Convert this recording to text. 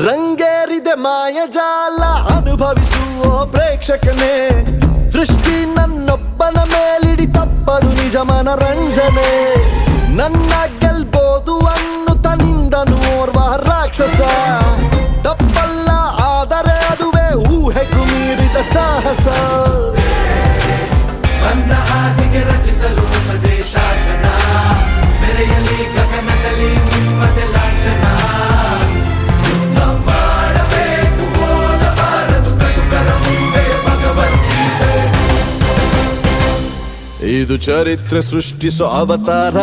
ರಂಗೇರಿದೆ ಮಾಯಜಾಲ ಅನುಭವಿಸುವ ಪ್ರೇಕ್ಷಕನೇ ದೃಷ್ಟಿ ನನ್ನೊಬ್ಬನ ಮೇಲಿಡಿ ತಪ್ಪದು ನಿಜ ಮನರಂಜನೆ ನನ್ನ ಗೆಲ್ಬೋದು ಅನ್ನುತ್ತ ನಿಂದನು ಓರ್ವ ರಾಕ್ಷಸ ತಪ್ಪಲ್ಲ ಆದರೆ ಅದುವೇ ಊಹೆಗೂ ಮೀರಿದ ಸಾಹಸ ನನ್ನ ಹಾದಿಗೆ ರಚಿಸಲು ಹೊಸದೇ ಶಾಸನ ಮೆರೆಯಲಿ ಗಗನದಲ್ಲಿ ನಿಮ್ಮದೆ ಲಾಂಛನ ಯುದ್ಧ ಮಾಡಬೇಕು ಓದಬಾರದು ಕಟುಕರ ಮುಂದೆ ಭಗವದ್ಗೀತೆ ಇದು ಚರಿತ್ರೆ ಸೃಷ್ಟಿಸೋ ಅವತಾರ